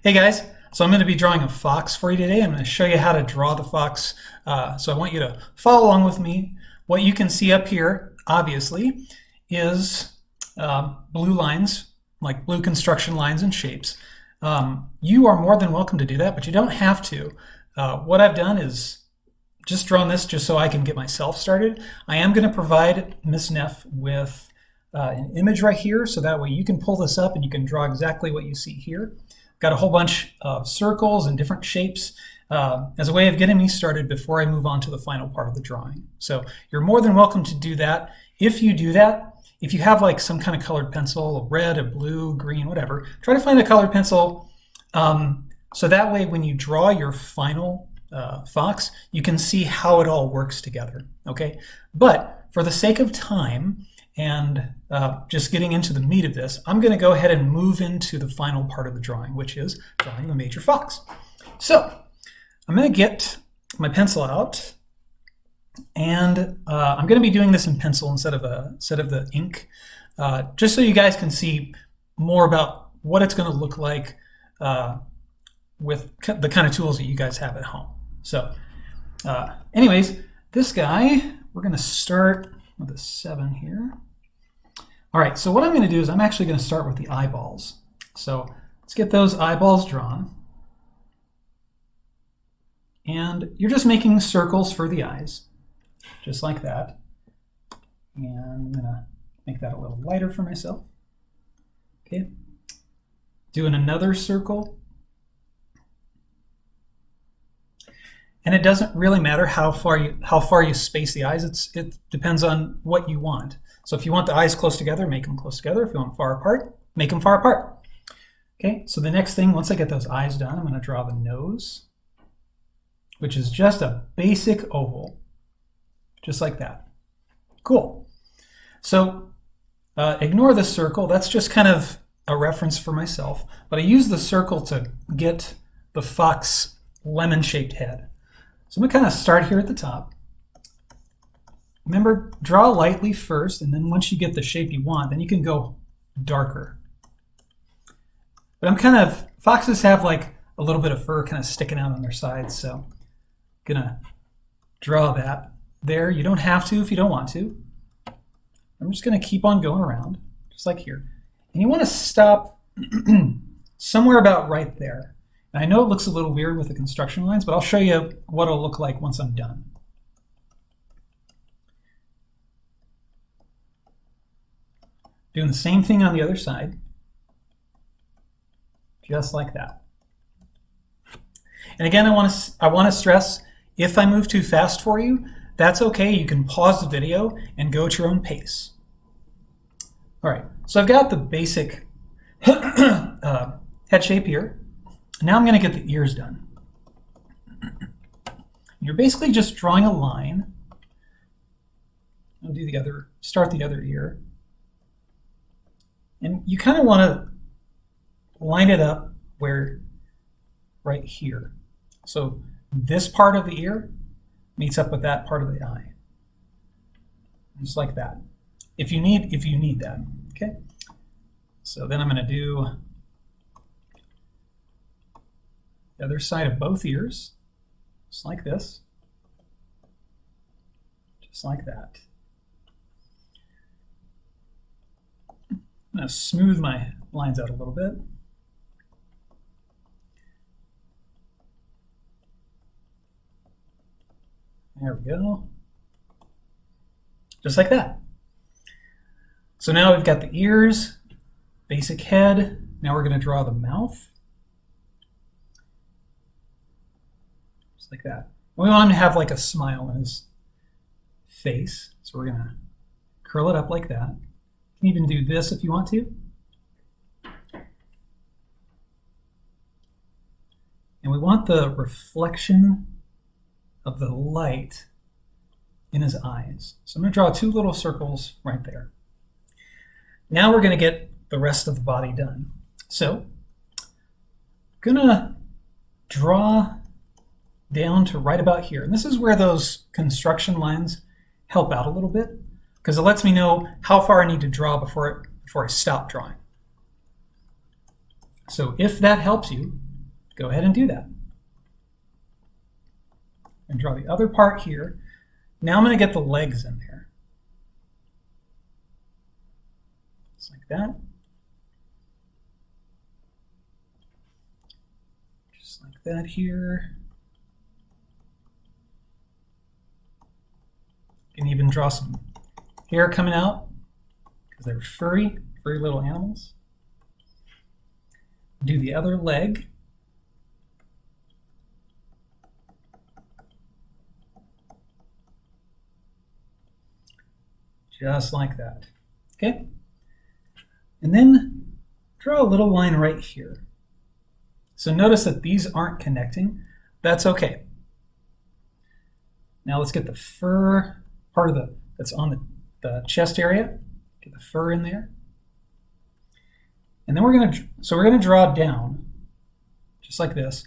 Hey guys, so I'm going to be drawing a fox for you today. I'm going to show you how to draw the fox. So I want you to follow along with me. What you can see up here, obviously, is blue lines, like blue construction lines and shapes. You are more than welcome to do that, but you don't have to. What I've done is just drawn this just so I can get myself started. I am going to provide Ms. Neff with an image right here, so that way you can pull this up and you can draw exactly what you see here. Got a whole bunch of circles and different shapes as a way of getting me started before I move on to the final part of the drawing. So you're more than welcome to do that. If you do that, if you have like some kind of colored pencil, a red, a blue, green, whatever, try to find a colored pencil so that way when you draw your final fox, you can see how it all works together, okay? But for the sake of time, and just getting into the meat of this, I'm going to go ahead and move into the final part of the drawing, which is drawing the major fox. So I'm going to get my pencil out, and I'm going to be doing this in pencil instead of the ink, just so you guys can see more about what it's going to look like with the kind of tools that you guys have at home. So anyways, this guy, we're going to start with a 7 here. All right, so what I'm going to do is I'm actually going to start with the eyeballs. So let's get those eyeballs drawn. And you're just making circles for the eyes, just like that. And I'm going to make that a little lighter for myself. Okay. Doing another circle. And it doesn't really matter how far you space the eyes. It depends on what you want. So if you want the eyes close together, make them close together. If you want them far apart, make them far apart. Okay, so the next thing, once I get those eyes done, I'm going to draw the nose, which is just a basic oval, just like that. Cool. So ignore the circle. That's just kind of a reference for myself. But I use the circle to get the fox lemon-shaped head. So I'm going to kind of start here at the top. Remember, draw lightly first, and then once you get the shape you want, then you can go darker. But foxes have like a little bit of fur kind of sticking out on their sides, so I'm gonna draw that there. You don't have to if you don't want to. I'm just gonna keep on going around, just like here. And you want to stop somewhere about right there. And I know it looks a little weird with the construction lines, but I'll show you what it'll look like once I'm done. Doing the same thing on the other side, just like that. And again, I want to stress, if I move too fast for you, that's okay. You can pause the video and go at your own pace. All right, so I've got the basic head shape here. Now I'm going to get the ears done. You're basically just drawing a line. I'll do start the other ear. And you kind of want to line it up right here. So this part of the ear meets up with that part of the eye. Just like that. If you need that, okay? So then I'm going to do the other side of both ears, just like this. Just like that. I'm going to smooth my lines out a little bit. There we go. Just like that. So now we've got the ears, basic head. Now we're going to draw the mouth. Just like that. We want him to have like a smile on his face. So we're going to curl it up like that. You can even do this if you want to. And we want the reflection of the light in his eyes. So I'm going to draw 2 little circles right there. Now we're going to get the rest of the body done. So I'm going to draw down to right about here. And this is where those construction lines help out a little bit, because it lets me know how far I need to draw before I stop drawing. So if that helps you, go ahead and do that. And draw the other part here. Now I'm going to get the legs in there. Just like that. Just like that here. You can even draw some hair coming out because they're furry little animals. Do the other leg. Just like that. Okay? And then draw a little line right here. So notice that these aren't connecting. That's okay. Now let's get the fur part of that's on the chest area. Get the fur in there. And then we're gonna draw down, just like this.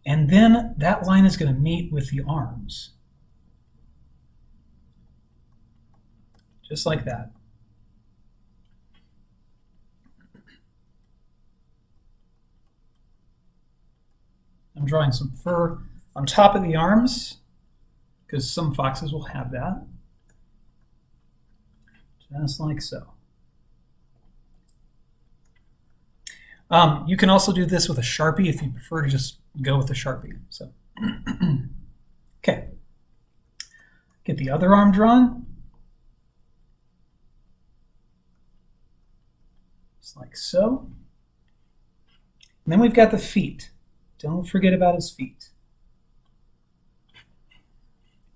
And then that line is gonna meet with the arms. Just like that. I'm drawing some fur on top of the arms, because some foxes will have that. Just like so. You can also do this with a Sharpie if you prefer to just go with a Sharpie. So, okay. Get the other arm drawn. Just like so. And then we've got the feet. Don't forget about his feet.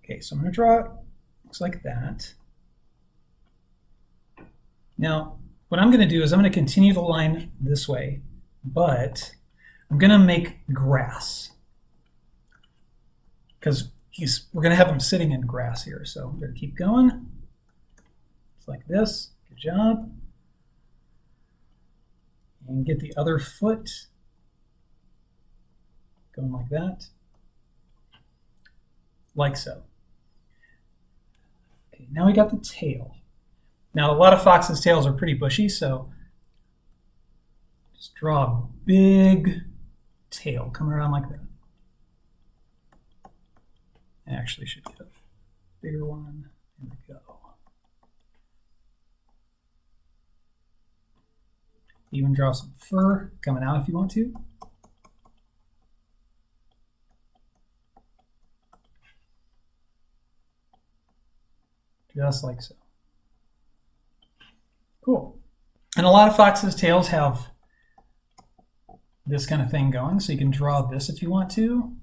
Okay, so I'm going to draw it. Looks like that. Now, what I'm going to do is I'm going to continue the line this way, but I'm going to make grass because we're going to have him sitting in grass here. So I'm going to keep going. It's like this. Good job. And get the other foot going like that, like so. Okay, now we got the tail. Now, a lot of foxes' tails are pretty bushy, so just draw a big tail coming around like that. I actually should get a bigger one. There we go. Even draw some fur coming out if you want to. Just like so. Cool. And a lot of foxes' tails have this kind of thing going, so you can draw this if you want to.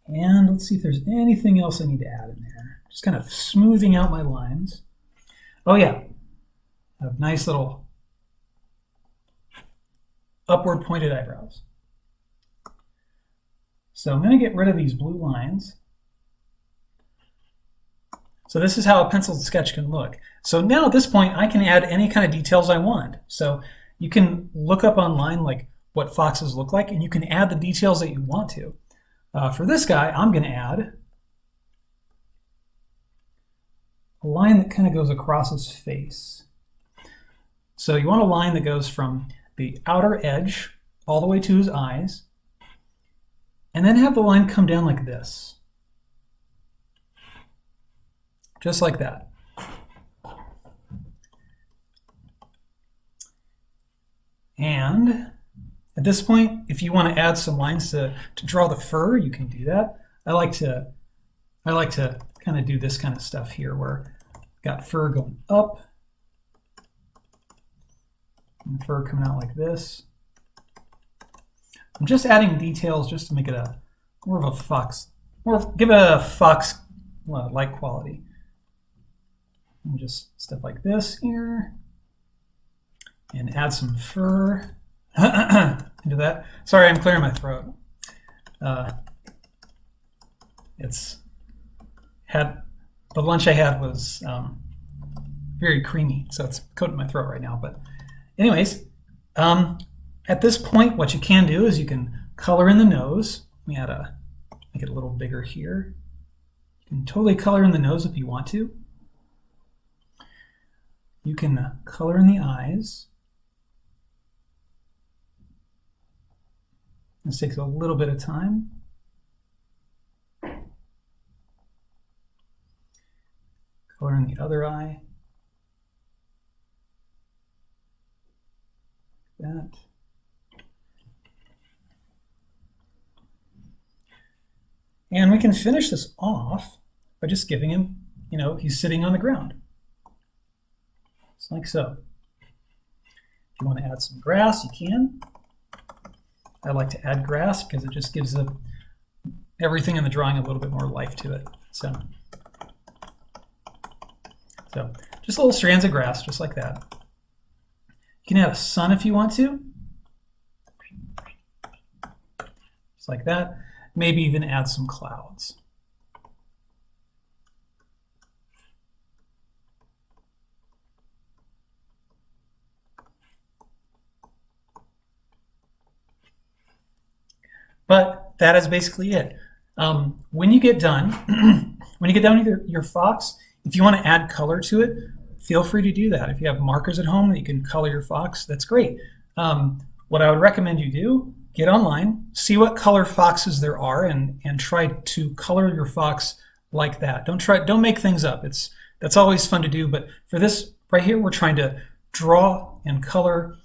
And let's see if there's anything else I need to add in there. Just kind of smoothing out my lines. Oh yeah, I have nice little upward pointed eyebrows. So I'm going to get rid of these blue lines. So this is how a penciled sketch can look. So now at this point, I can add any kind of details I want. So you can look up online like what foxes look like, and you can add the details that you want to. For this guy, I'm going to add a line that kind of goes across his face. So you want a line that goes from the outer edge all the way to his eyes, and then have the line come down like this. Just like that. And at this point, if you want to add some lines to draw the fur, you can do that. I like to kind of do this kind of stuff here where I've got fur going up and fur coming out like this. I'm just adding details just to make it more of a fox, give it a fox-like quality. And just stuff like this here, and add some fur into that. Sorry, I'm clearing my throat. The lunch I had was very creamy, so it's coating my throat right now. But anyways, at this point, what you can do is you can color in the nose. Let me make it a little bigger here. You can totally color in the nose if you want to. You can color in the eyes. This takes a little bit of time. Color in the other eye. That. And we can finish this off by just giving him, you know, he's sitting on the ground. Just like so. If you want to add some grass, you can. I like to add grass because it just gives everything in the drawing a little bit more life to it. So just little strands of grass, just like that. You can add a sun if you want to. Just like that. Maybe even add some clouds. But that is basically it. When you get done, when you get done with your fox, if you want to add color to it, feel free to do that. If you have markers at home that you can color your fox, that's great. What I would recommend you do, get online, see what color foxes there are, and try to color your fox like that. Don't make things up. That's always fun to do, but for this right here, we're trying to draw and color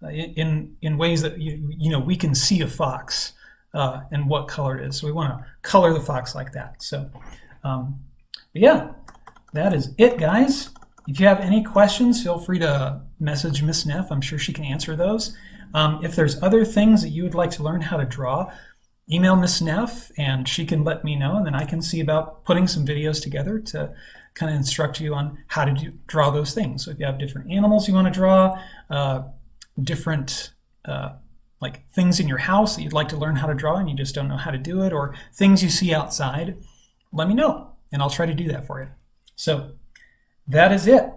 in ways that you know we can see a fox and what color it is. So we want to color the fox like that. So yeah, that is it, guys. If you have any questions, feel free to message Miss Neff. I'm sure she can answer those. If there's other things that you would like to learn how to draw, email Miss Neff and she can let me know, and then I can see about putting some videos together to kind of instruct you on how to draw those things. So if you have different animals you want to draw, different like things in your house that you'd like to learn how to draw and you just don't know how to do it, or things you see outside, let me know and I'll try to do that for you. So that is it.